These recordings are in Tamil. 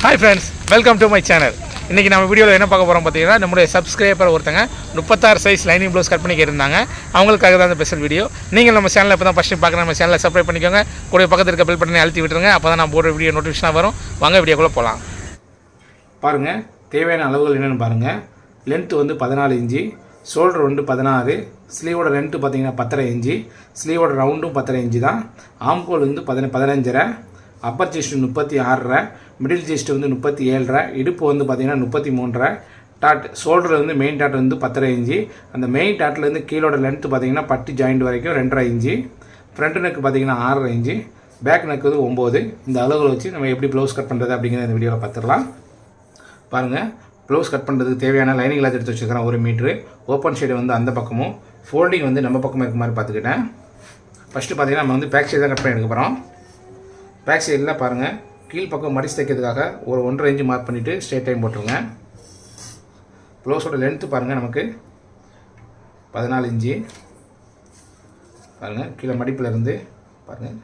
Hi friends, welcome to my channel. இன்றைக்கி நம்ம வீடியோவில் என்ன பார்க்க போகிறோம் பார்த்தீங்கன்னா, நம்முடைய சப்ஸ்கிரைபர் ஒருத்தங்க 36 சைஸ் லைனிங் ப்ளவுஸ் கட் பண்ணி கேட்டிருந்தாங்க. அவங்களுக்காக தான் இந்த ஸ்பெஷல் வீடியோ. நீங்கள் நம்ம சேனலில் இப்போ தான் ஃபஸ்ட்டு பார்க்குற நம்ம சேனலை சப்ஸ்கிரைப் பண்ணிக்கோங்க. கூட பக்கத்தில் இருக்க பெல் பட்டனை அழுத்தி விட்டுருங்க. அப்போ தான் நான் போடுற வீடியோ நோட்டிஃபிகேஷனாக வரும். வாங்க வீடியோக்குள்ளே போகலாம். பாருங்கள், தேவையான அளவுகள் என்னென்னு பாருங்கள். லென்த்து வந்து 14 இன்ச்சு, ஷோல்டர் வந்து 16, ஸ்லீவோட லென்த்து பார்த்தீங்கன்னா 10.5 இன்ச்சு, ஸ்லீவோட ரவுண்டும் 10.5 இன்ச்சு தான். ஆம்கோல் வந்து 15.5, அப்பர் செஸ்ட் 36, மிடில் செஸ்ட் வந்து 37, இடுப்பு வந்து பார்த்திங்கன்னா 33, டாட் ஷோல்டர் வந்து மெயின் டாட் வந்து 10.5 இன்ச்சு. அந்த மெயின் டாட்லேருந்து கீழோட லென்த்து பார்த்திங்கன்னா பட்டி ஜாயிண்ட் வரைக்கும் 2.5 இன்ச்சு, ஃப்ரண்ட் நெக் பார்த்திங்கன்னா 6.5 இன்ச்சு, பேக் நெக் வந்து 9. இந்த அளவுகளை வச்சு நம்ம எப்படி ப்ளவுஸ் கட் பண்ணுறது அப்படிங்கிறத இந்த வீடியோவில் பார்த்துடலாம். பாருங்கள், ப்ளவுஸ் கட் பண்ணுறதுக்கு தேவையான லைனிங் கிளாத் எடுத்து வச்சுக்கிறேன் 1 மீட்ரு. ஓப்பன் ஷேடு வந்து அந்த பக்கமும், ஃபோல்டிங் வந்து நம்ம பக்கமும் இருக்க மாதிரி பார்த்துக்கிட்டேன். ஃபஸ்ட்டு பார்த்திங்கன்னா நம்ம வந்து பேக் சைடு தான் கட் பண்ணி எடுக்க போகிறோம். பேக் சைடில் பாருங்கள், கீழ் பக்கம் மடிச்சு தைக்கிறதுக்காக ஒரு 1.5 இன்ச்சு மார்க் பண்ணிவிட்டு ஸ்ட்ரெயிட் டைம் போட்டுருங்க. ப்ளவுஸோட லென்த்து பாருங்கள், நமக்கு 14 இன்ச்சு. பாருங்கள், கீழே மடிப்பில் இருந்து பாருங்கள்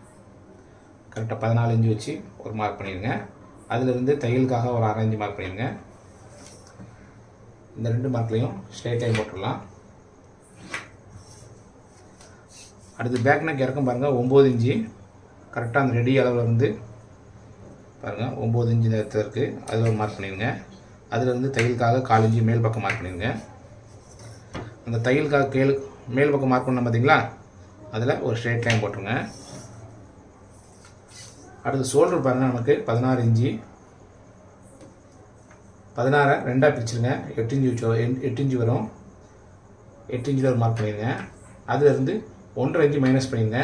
கரெக்டாக 14 இன்ச்சு வச்சு ஒரு மார்க் பண்ணிடுங்க. அதிலிருந்து தையலுக்காக ஒரு 1/2 இன்ச்சு மார்க் பண்ணிடுங்க. இந்த 2 மார்க்லையும் ஸ்ட்ரெயிட் டைம் போட்டுடலாம். அடுத்து பேக் நெக் இறக்கம் பாருங்கள், 9 இன்ச்சு. கரெக்டாக அந்த ரெடி அளவில் இருந்து பாருங்கள் 9 இன்ச்சு நேரத்தில் இருக்குது, அதில் ஒரு மார்க் பண்ணிடுங்க. அதிலிருந்து தையலுக்காக 4 இன்ச்சு மேல் பக்கம் மார்க் பண்ணிடுங்க. அந்த தையலுக்காக மேல் பக்கம் மார்க் பண்ணோம் பார்த்தீங்களா, அதில் ஒரு ஸ்ட்ரெயிட் லைன் போட்டுருங்க. அடுத்து ஷோல்டர் பாருங்கள், நமக்கு 16 இன்ச்சு. 16 2ஆக பிரிச்சுருங்க. 8 இன்ச்சு வரும். 8 இன்ச்சில் ஒரு மார்க் பண்ணிடுங்க. அதிலிருந்து 1.5 இன்ச்சு மைனஸ் பண்ணிடுங்க.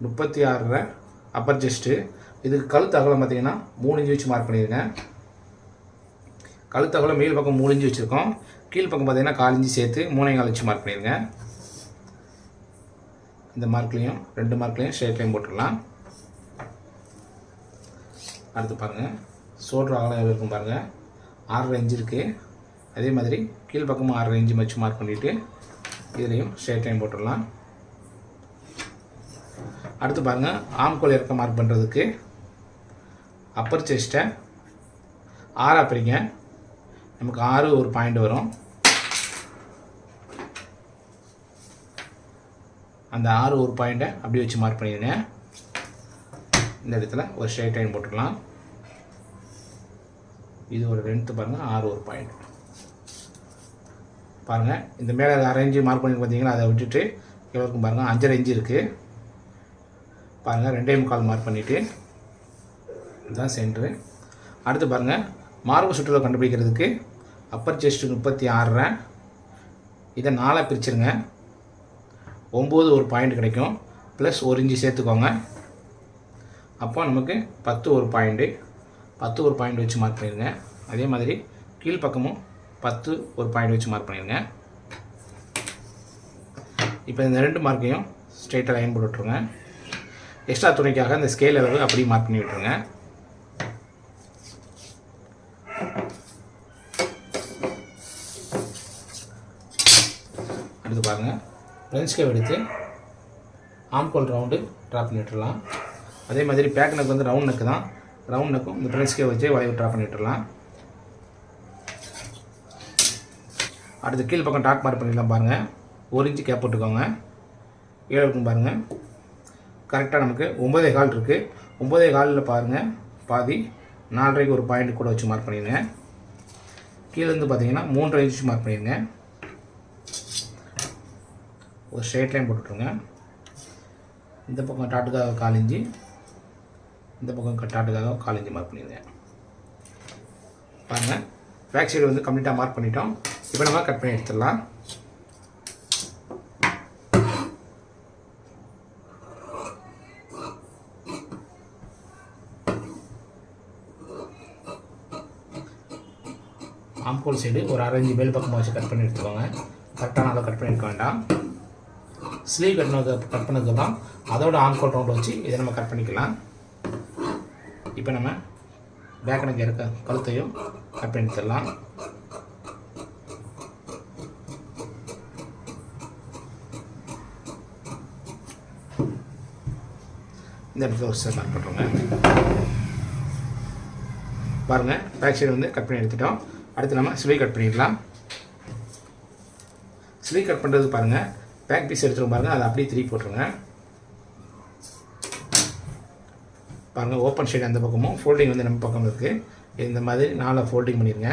36 அப்பர் செஸ்ட்டு. இதுக்கு கழுத்து அகலம் பார்த்தீங்கன்னா 3 இன்ச்சு வச்சு மார்க் பண்ணிடுங்க. கழுத்து அகலம் மேல் பக்கம் 3 இன்ச்சு வச்சுருக்கோம். கீழ் பக்கம் பார்த்தீங்கன்னா 4 இன்ச்சு சேர்த்து 3.25 வச்சு மார்க் பண்ணிடுங்க. இந்த மார்க்லேயும் 2 மார்க்லேயும் ஸ்ட்ரெயிட் லைன் போட்டுடலாம். அடுத்து பாருங்கள், ஷோல்டர் அகலம் எவ்வளோ இருக்கும் பாருங்கள், 6.5 இன்ச்சு இருக்குது. அதே மாதிரி கீழ் பக்கமும் 6.5 இன்ச்சு வச்சு மார்க் பண்ணிவிட்டு இதுலேயும் ஸ்ட்ரெயிட் லைன் போட்டுடலாம். அடுத்து பாருங்கள், ஆம்கோல் இறக்க மார்க் பண்ணுறதுக்கு அப்பர் செஸ்ட்டை 6ஆக பிரிங்க. நமக்கு 6 ஒரு பாயிண்ட் வரும். அந்த 6 ஒரு பாயிண்ட்டை அப்படி வச்சு மார்க் பண்ணிடுங்க. இந்த இடத்துல ஒரு ஸ்ட்ரெயிட் லைன் போட்டுடலாம். இது ஒரு லென்த்து பாருங்கள், 6 ஒரு பாயிண்ட். பாருங்கள், இந்த மேலே 1/2 இன்ச்சு மார்க் பண்ணி பார்த்தீங்கன்னா, அதை விட்டுட்டு எவ்வளோ இருக்கும் பாருங்கள், 5.5 இன்ச்சு இருக்குது. பாருங்கள், 2.25 மார்க் பண்ணிவிட்டு இதுதான் சென்ட்ரு. அடுத்து பாருங்கள், மார்பு சுற்றுலா கண்டுபிடிக்கிறதுக்கு அப்பர் செஸ்ட்டு 36, இதை 4ஆக பிரிச்சுருங்க. 9 ஒரு பாயிண்ட் கிடைக்கும், ப்ளஸ் 1 இன்ச்சு சேர்த்துக்கோங்க. அப்போ நமக்கு 10 ஒரு பாயிண்ட்டு. 10 ஒரு பாயிண்ட் வச்சு மார்க் பண்ணிடுங்க. அதே மாதிரி கீழ் பக்கமும் 10 ஒரு பாயிண்ட் வச்சு மார்க் பண்ணிடுங்க. இப்போ இந்த 2 மார்க்கையும் ஸ்ட்ரெயிட்டாக லைன் போட்டு விட்ருங்க. எக்ஸ்ட்ரா துணைக்காக இந்த ஸ்கேல் அளவு அப்படியே மார்க் பண்ணி விட்டுருங்க. அடுத்து பாருங்கள், ஃப்ரெஞ்ச் கேவ் எடுத்து ஆம்கோல் ரவுண்டு ட்ரா பண்ணி விட்டுடலாம். அதே மாதிரி பேக் நெக் வந்து ரவுண்ட் நெக்கு தான். ரவுண்ட் நெக்கும் இந்த ஃப்ரெஞ்ச் கேவ் வச்சு வளைவு ட்ரா பண்ணி விட்டுடலாம். அடுத்து கீழ் பக்கம் டாட் மார்க் பண்ணிடலாம். பாருங்கள், 1 இன்ச்சு கேப் போட்டுக்கோங்க. 7 இருக்கும் பாருங்கள். கரெக்டாக நமக்கு 9.25 இருக்குது. 9.25 பாருங்கள், பாதி 4.5 ஒரு பாயிண்ட் கூட வச்சு மார்க் பண்ணிடுங்க. கீழேருந்து பார்த்தீங்கன்னா 3.5 இன்ச்சு மார்க் பண்ணிடுங்க. ஒரு ஸ்ட்ரெயிட் லைன் போட்டுட்ருங்க. இந்த பக்கம் டாட்டுக்காக 4 இன்ச்சு, இந்த பக்கம் டாட்டுக்காக 4 இன்ச்சு மார்க் பண்ணிடுங்க. பாருங்கள், பேக் சைடு வந்து கம்ப்ளீட்டாக மார்க் பண்ணிட்டோம். இப்போ நம்ம கட் பண்ணி எடுத்துடலாம். ஆம்கோல் சைடு ஒரு 1/2 இன்ச்சு மேல் பக்கமாக வச்சு கட் பண்ணி எடுத்துக்கோங்க. கரெக்டான அளவு கட் பண்ணி எடுக்க வேண்டாம். ஸ்லீவ் கட் பண்ணதுக்கப்புறம் அதோட ஆம்கோல் ரவுண்ட் வச்சு இதை நம்ம கட் பண்ணிக்கலாம். இப்போ நம்ம பேக் நெக் இருக்க கழுத்தையும் கட் பண்ணி எடுத்துடலாம். இந்த இடத்துல ஒரு சிசர் மார்க் பண்ணுறோங்க. பாருங்கள், பேக் சைடு வந்து கட் பண்ணி எடுத்துட்டோம். அடுத்து நம்ம ஸ்லீவ் கட் பண்ணிடலாம். ஸ்லீவ் கட் பண்ணுறது பாருங்கள், பேக் பீஸ் எடுத்துகிட்டு பாருங்கள், அதை அப்படியே திருப்பி போட்டுருங்க. பாருங்கள், ஓப்பன் சைடு அந்த பக்கமும் ஃபோல்டிங் வந்து நம்ம பக்கம் இருக்குது. இந்த மாதிரி 4 ஃபோல்டிங் பண்ணிடுங்க.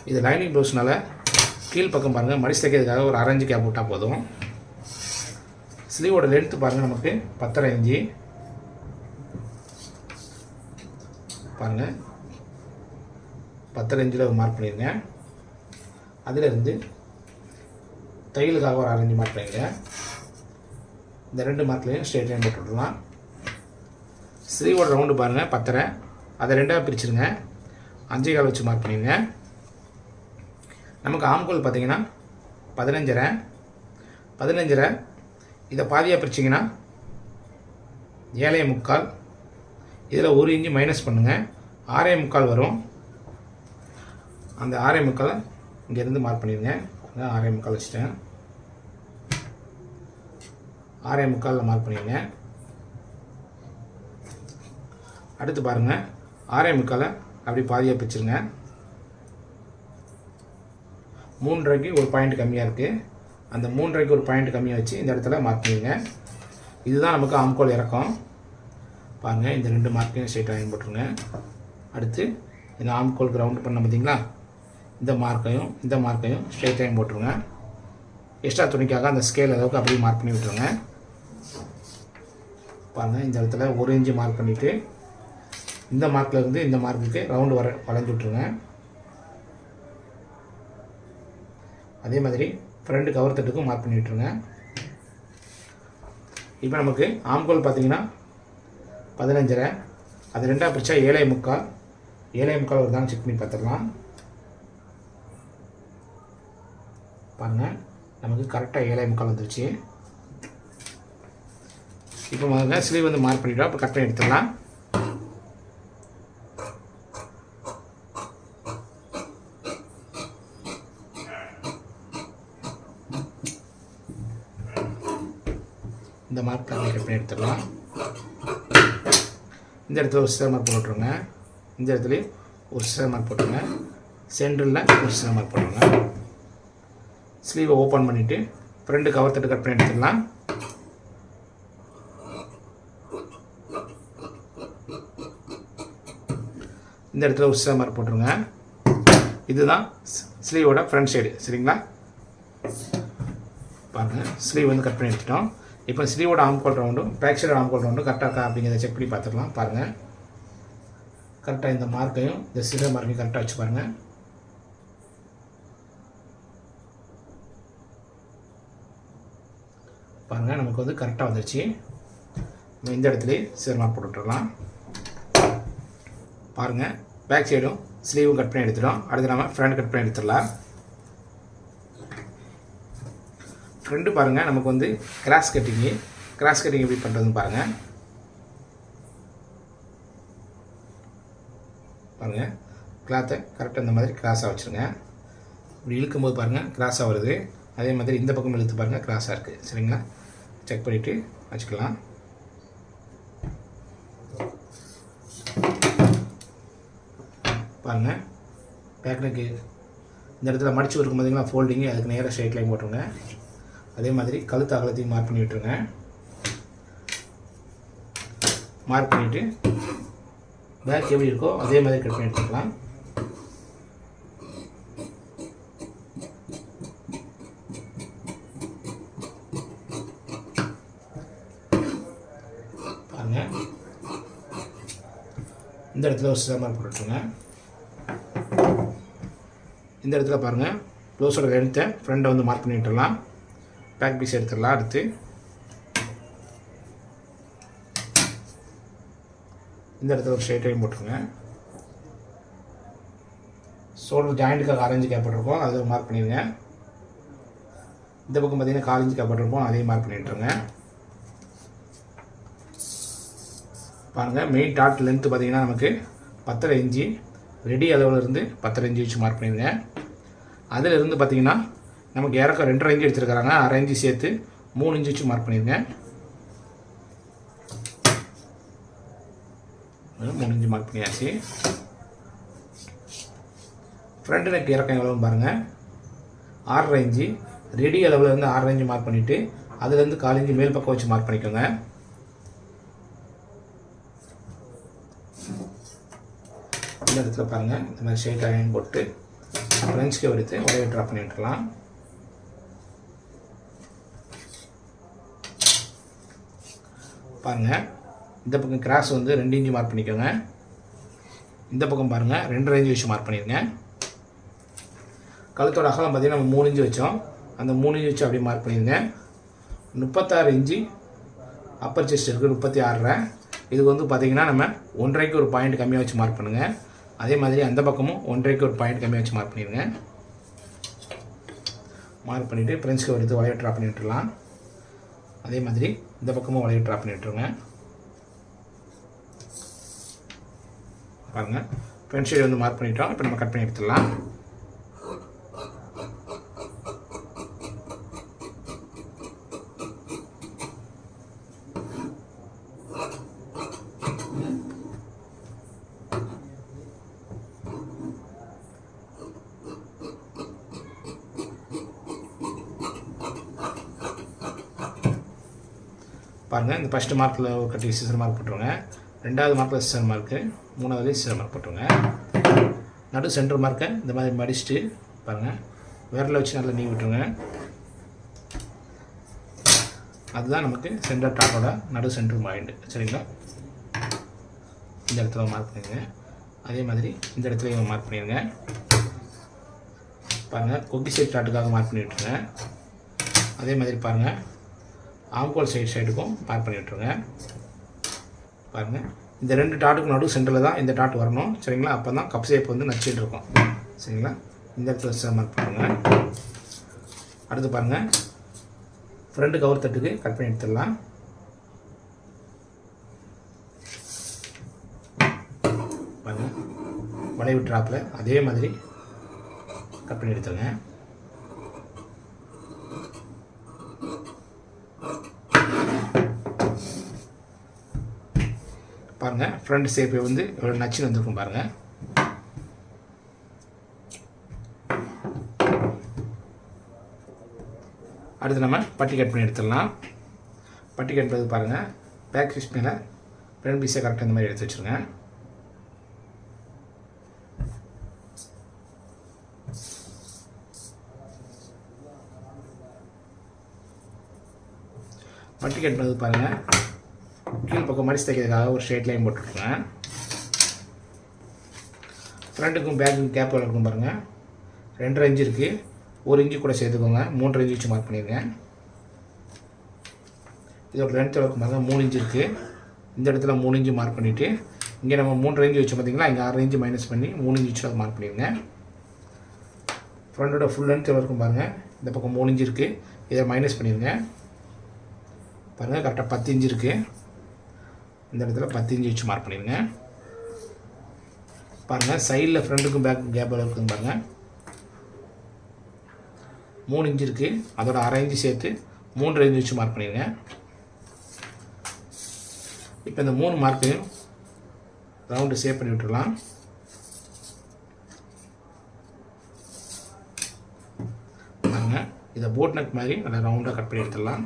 இது லைனிங் ப்ளவுஸ்னால கீழ் பக்கம் பாருங்கள், மடிச்சு தைக்கிறதுக்காக ஒரு 1/2 இன்ச் கேப் விட்டால் போதும். ஸ்லீவோட லென்த்து பாருங்கள், நமக்கு 10.5 இன்ச்சு. பாருங்கள், 10.5 இன்ச்சில் மார்க் பண்ணிடுங்க. அதிலிருந்து தையலுக்காக ஒரு 1/2 இன்ச் மார்க் பண்ணிடுங்க. இந்த 2 மார்க்லையும் ஸ்ட்ரெயிட் லைன் போட்டு விடலாம். ஸ்லீவோட ரவுண்டு பாருங்கள் 10.5, அதை 2ஆக பிரிச்சுருங்க. 5.25 வச்சு மார்க் பண்ணிடுங்க. நமக்கு ஆம்கோல் பார்த்தீங்கன்னா 15.5 இதை பாதியாக பிரிச்சிங்கன்னா 7.25. இதில் 1 இன்ச்சு மைனஸ் பண்ணுங்கள், 6.25 வரும். அந்த 6.25 இங்கேருந்து மார்க் பண்ணிடுங்க. 6.25 வச்சுட்டேன். 6.25 மார்க் பண்ணிடுங்க. அடுத்து பாருங்கள், 6.25 அப்படி பாதியாக பிரிச்சுருங்க. 3.5க்கு ஒரு பாயிண்ட் கம்மியாக இருக்குது. அந்த 3.5க்கு ஒரு பாயிண்ட் கம்மியாக வச்சு இந்த இடத்துல மார்க் பண்ணிடுங்க. இதுதான் நமக்கு ஆம்கோல் இறக்கம். பாருங்கள், இந்த 2 மார்க்கையும் ஸ்ட்ரெயிட் லைன் போட்டுருங்க. அடுத்து இந்த ஆம்கோலுக்கு ரவுண்டு பண்ண பார்த்தீங்களா, இந்த மார்க்கையும் ஸ்ட்ரெயிட் லைன் போட்டுருங்க. எக்ஸ்ட்ரா துணிக்காக அந்த ஸ்கேல் அளவுக்கு அப்படியே மார்க் பண்ணி விட்டுருங்க. பாருங்கள், இந்த இடத்துல 1 இன்ச்சு மார்க் பண்ணிவிட்டு இந்த மார்க்கில் இருந்து இந்த மார்க்குக்கு ரவுண்டு வளைஞ்சு விட்ருங்க. அதே மாதிரி ஃப்ரண்ட் கவர் தட்டுக்கும் மார்க் பண்ணி விட்டுருங்க. இப்போ நமக்கு ஆம்கோல் பார்த்தீங்கன்னா 15.5, அது 2ஆக பிரித்தா 7.25 வருதான்னு செக் பண்ணி பார்த்துடலாம். பாருங்கள், நமக்கு கரெக்டாக 7.25 வந்துருச்சு. இப்போ முதல்ல ஸ்லீவ் வந்து மார்க் பண்ணிவிட்டோம். அப்போ கட் பண்ணி எடுத்துடலாம். இந்த மார்க் அப்படியே கட் பண்ணி எடுத்துடலாம். இந்த இடத்துல ஒரு சிசர் மார்க் போட்டுருங்க. இந்த இடத்துலையும் ஒரு சிசர் மார்க் போட்டுருங்க. சென்டரில் ஒரு சிசர் மார்க் போட்டுருங்க. ஸ்லீவை ஓப்பன் பண்ணிவிட்டு ஃப்ரண்ட் கவர் தட்டு கட் பண்ணி எடுத்துடலாம். இந்த இடத்துல ஒரு சிசர் மார்க் போட்டுருங்க. இதுதான் ஸ்லீவோட ஃப்ரண்ட் சைடு. சரிங்களா? பாருங்கள், ஸ்லீவ் வந்து கட் பண்ணி எடுத்துட்டோம். இப்போ ஸ்லீவோட ஆம்கோல் ரவுண்டும் பேக் சைடோட ஆம்கோல் ரவுண்டும் கரெக்டாக இருக்கா அப்படிங்கிறத செக் பண்ணி பார்த்துக்கலாம். பாருங்கள், கரெக்டாக இந்த மார்க்கையும் இந்த சிசர் மார்க்கையும் கரெக்டாக வச்சு பாருங்கள். பாருங்கள், நமக்கு வந்து கரெக்டாக வந்துடுச்சு. நம்ம இந்த இடத்துலையே சிசர் மார்க் போட்டுவிட்டுடலாம். பாருங்கள், பேக் சைடும் ஸ்லீவும் கட் பண்ணி எடுத்துட்டோம். அடுத்து நம்ம ஃப்ரண்ட் கட் பண்ணி எடுத்துடலாம். ஃப்ரெண்டு பாருங்கள், நமக்கு வந்து கிராஸ் கட்டிங் எப்படி பண்ணுறதுன்னு பாருங்கள். கிளாத்தை கரெக்டாக இந்த மாதிரி கிராஸாக வச்சுருங்க. இப்படி இழுக்கும்போது பாருங்கள் கிராஸாக வருது. அதே மாதிரி இந்த பக்கம் இழுத்து பாருங்கள் கிராஸாக இருக்குது. சரிங்களா? செக் பண்ணிவிட்டு வச்சுக்கலாம். பாருங்கள், பேக்னக்கு இந்த இடத்துல மடிச்சு இருக்கும் பார்த்தீங்கன்னா ஃபோல்டிங்கு, அதுக்கு நேராக ஸ்ட்ரைட் லைன் போட்டுருங்க. அதே மாதிரி கழுத்து அகலத்தையும் மார்க் பண்ணி விட்டுருங்க. மார்க் பண்ணிவிட்டு பேக் எப்படி இருக்கோ அதே மாதிரி கட் பண்ணி எடுத்துக்கலாம். பாருங்கள், இந்த இடத்துல ஒரு சிசர் மார்க் போட்டுருங்க. இந்த இடத்துல பாருங்கள், ப்ளவுஸோட லென்த்தை ஃப்ரண்ட்டை வந்து மார்க் பண்ணி விட்டுடலாம். பேக் பீஸ் எடுத்துடலாம். அடுத்து இந்த இடத்துல ஒரு ஸ்ட்ரெயிட் லைன் போட்டுருங்க. ஷோல்டர் ஜாயிண்ட்டுக்காக 1/2 இன்ச் கேப் போட்டிருக்கோம், அதை மார்க் பண்ணிடுங்க. இந்த பக்கம் பார்த்தீங்கன்னா 1/4 இன்ச் கேப் போட்டிருப்போம், அதையும் மார்க் பண்ணிட்டுருங்க. பாருங்கள், மெயின் டாட் லென்த்து பார்த்தீங்கன்னா நமக்கு 10.5 இன்ச்சு, ரெடி அளவில் இருந்து 10.5 இன்ச்சு மார்க் பண்ணிடுங்க. அதிலிருந்து பார்த்தீங்கன்னா நமக்கு இறக்கம் 2.5 இன்ச்சு எடுத்துருக்காங்க, 1/2 இன்ச்சு சேர்த்து 3 இன்ச்சு வச்சு மார்க் பண்ணிடுங்க. 3 இன்ச்சு மார்க் பண்ணியாச்சு. ஃப்ரண்ட் நெக் இறக்கம் எவ்வளோன்னு பாருங்கள், 6.5 இன்ச்சு. ரெடி அளவில் வந்து 6.5 இன்ச்சு மார்க் பண்ணிவிட்டு அதுலேருந்து 4 இன்ச்சு மேல் பக்கம் வச்சு மார்க் பண்ணிக்கோங்க. இந்த இடத்துல பாருங்கள், இந்த மாதிரி ஷேட் அயன் போட்டு ஃப்ரெண்ட்ஸ்க்கு எடுத்து உடைய ட்ராப் பண்ணி விட்டுலாம். பாருங்கள், இந்த பக்கம் கிராஸ் வந்து 2 இன்ச்சு மார்க் பண்ணிக்கோங்க. இந்த பக்கம் பாருங்கள் 2.5 இன்ச்சு வச்சு மார்க் பண்ணிடுங்க. கழுத்தோட அகலம் பார்த்திங்கன்னா நம்ம 3 இன்ச்சு வச்சோம், அந்த 3 இன்ச்சு வச்சு அப்படியே மார்க் பண்ணிடுங்க. 36 இன்ச்சு அப்பர் செஸ்ட் இருக்குது, 36. இதுக்கு வந்து பார்த்திங்கன்னா நம்ம 1.5க்கு ஒரு பாயிண்ட் கம்மியாக வச்சு மார்க் பண்ணுங்கள். அதே மாதிரி அந்த பக்கமும் 1.5க்கு ஒரு பாயிண்ட் கம்மியாக வச்சு மார்க் பண்ணிடுங்க. மார்க் பண்ணிவிட்டு ஃப்ரெண்ட்ஸ்க்கு எடுத்து வளைய ட்ராப் பண்ணி விட்டுடலாம். அதே மாதிரி இந்த பக்கமும் வளைய ட்ராப் பண்ணி விட்டுருங்க. பாருங்கள், ஃப்ரண்ட் சைடு வந்து மார்க் பண்ணிட்டோம். இப்போ நம்ம கட் பண்ணி எடுத்துடலாம். பாருங்கள், இந்த ஃபஸ்ட்டு மார்க்கில் ஒரு கட்டி சிசர் மார்க் போட்டுருங்க. 2வது மார்க்கில் சிசர் மார்க்கு, 3வது சிசர் மார்க் போட்டுருங்க. நடு சென்டர் மார்க்கை இந்த மாதிரி மடிச்சுட்டு பாருங்கள், விரலை வச்சு நல்லா நீவி விட்டுருங்க. அதுதான் நமக்கு சென்டர் டாப்போட நடு சென்டர் பாயிண்ட். சரிங்களா? இந்த இடத்துல மார்க் பண்ணிடுங்க. அதே மாதிரி இந்த இடத்துலையும் மார்க் பண்ணிடுங்க. பாருங்கள், கொக்கி சைட் டாட்டுக்காக மார்க் பண்ணி விட்டுருங்க. அதே மாதிரி பாருங்கள், ஆம்கோல் சைடுக்கும் மார்க் பண்ணி விட்டுருங்க. பாருங்கள், இந்த 2 டாட்டுக்கு நடு சென்டரில் தான் இந்த டாட் வரணும். சரிங்களா? அப்போ தான் கப் ஷேப் வந்து நச்சுட்டு இருக்கும். சரிங்களா? இந்த இடத்துல மார்க் பண்ணுங்க. அடுத்து பாருங்கள், ஃப்ரண்ட் கவர் தட்டுக்கு கட் பண்ணி எடுத்துடலாம். பாருங்கள், வளைவு ட்ராப்பில் அதே மாதிரி கட் பண்ணி எடுத்துருங்க. பாருங்கள், ஃப்ரண்ட் ஷேப்பை வந்து எவ்வளோ நச்சு வந்துருக்கும் பாருங்கள். அடுத்து நம்ம பட்டி கட் பண்ணி எடுத்துடலாம். பட்டி கட் பண்ணது பாருங்கள், பேக் பீஸ் மேலே ஃப்ரண்ட் பீஸை கரெக்டாக இந்த மாதிரி எடுத்து வச்சுருங்க. பட்டி கட் பண்ணது பாருங்கள், கீழ் பக்கம் மடிச்சு தைக்கிறதுக்காக ஒரு ஸ்ட்ரெயிட் லைன் போட்டுருக்கேங்க. ஃப்ரண்ட்டுக்கும் பேக்குக்கும் கேப் இருக்கும் பாருங்கள், 2.5 இன்ச்சு இருக்குது. 1 இன்ச்சு கூட சேர்த்துக்கோங்க. 3.5 இன்ச்சு வச்சு மார்க் பண்ணிடுங்க. இதோட லென்த் இருக்கும் பாருங்கள், 3 இன்ச்சு இருக்குது. இந்த இடத்துல 3 இன்ச்சு மார்க் பண்ணிவிட்டு இங்கே நம்ம 3.5 இன்ச்சு வச்சு பார்த்தீங்களா, இங்கே 6 இன்ச்சு மைனஸ் பண்ணி 3 இன்ச்சு மார்க் பண்ணிடுங்க. ஃப்ரண்ட்டோட ஃபுல் லென்த் இருக்கும் பாருங்கள், இந்த பக்கம் 3 இன்ச்சு இருக்குது. இதை மைனஸ் பண்ணிடுங்க. பாருங்கள், கரெக்டாக 10 இன்ச்சு இருக்குது. இந்த இடத்துல 10 இன்ச்சு வச்சு மார்க் பண்ணிடுங்க. பாருங்கள், சைடில் ஃப்ரண்ட்டுக்கும் பேக் கேப்பில் இருக்குதுன்னு பாருங்கள், 3 இன்ச்சு இருக்குது. அதோட 1/2 இன்ச்சு சேர்த்து 3.5 இன்ச்சு வச்சு மார்க் பண்ணிடுங்க. இப்போ இந்த 3 மார்க்கையும் ரவுண்டு சேவ் பண்ணி விட்டுடலாம். பாருங்கள், இதை போட் நெக் மாதிரி நல்லா ரவுண்டாக கட் பண்ணி எடுத்துடலாம்.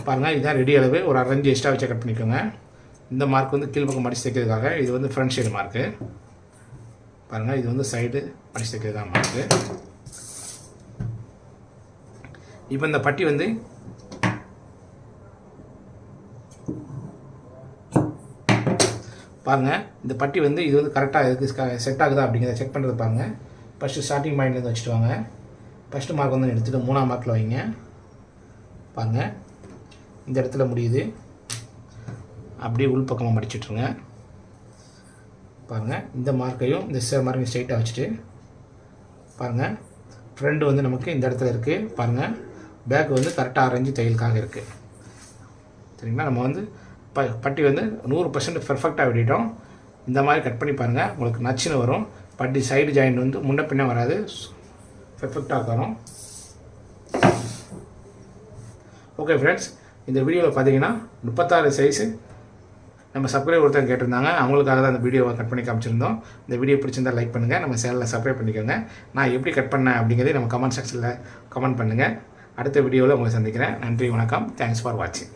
பாருங்கள், இதுதான் ரெடி அளவு. ஒரு 1/2 இன்ச்சு எக்ஸ்ட்ரா வச்சு கட் பண்ணிக்கோங்க. இந்த மார்க் வந்து கீழ் பக்கம் மடிச்சு தைக்கிறதுக்காக, இது வந்து ஃப்ரண்ட் சைடு மார்க்கு. பாருங்கள், இது வந்து சைடு மடிச்சு தைக்கிறதுக்காக மார்க்கு. இப்போ இந்த பட்டி வந்து பாருங்கள், இந்த பட்டி வந்து இது வந்து கரெக்டாக இதுக்கு செட் ஆகுதா அப்படிங்கிறத செக் பண்ணுறது பாருங்கள். ஃபஸ்ட்டு ஸ்டார்டிங் பாயிண்ட்லேருந்து வச்சுட்டு வாங்க. ஃபஸ்ட்டு மார்க் வந்து எடுத்துகிட்டு 3ஆம் மார்க்கில் வைங்க. பாருங்கள், இந்த இடத்துல முடியுது. அப்படியே உள் பக்கமாக மடிச்சுட்ருங்க. பாருங்கள், இந்த மார்க்கையும் இந்த மார்க்கையும் ஸ்ட்ரைட்டாக வச்சுட்டு பாருங்கள், ஃப்ரண்ட் வந்து நமக்கு இந்த இடத்துல இருக்குது. பாருங்கள், பேக் வந்து கரெக்டாக 6 இன்ச்சு தையலுக்காக இருக்குது. சரிங்களா? நம்ம வந்து பட்டி வந்து 100% பெர்ஃபெக்டாக விட்டுட்டோம். இந்த மாதிரி கட் பண்ணி பாருங்கள், உங்களுக்கு நச்சுன்னு வரும். பட்டி சைடு ஜாயிண்ட் வந்து முன்ன பின்ன வராது, பெர்ஃபெக்டாக வரும். ஓகே ஃப்ரெண்ட்ஸ், இந்த வீடியோவில் பார்த்தீங்கன்னா 36 சைஸு நம்ம சப்ஸ்கிரைப் ஒருத்தர் கேட்டிருந்தாங்க, அவங்களுக்காக தான் அந்த வீடியோவை கட் பண்ணி காமிச்சிருந்தோம். இந்த வீடியோ பிடிச்சிருந்தால் லைக் பண்ணுங்கள், நம்ம சேனலில் சப்ஸ்கிரைப் பண்ணிக்கோங்க. நான் எப்படி கட் பண்ணேன் அப்படிங்கிறதே நம்ம கமெண்ட் செக்ஷனில் கமெண்ட் பண்ணுங்கள். அடுத்த வீடியோவில் உங்களை சந்திக்கிறேன். நன்றி, வணக்கம். தேங்க்ஸ் ஃபார் வாட்சிங்.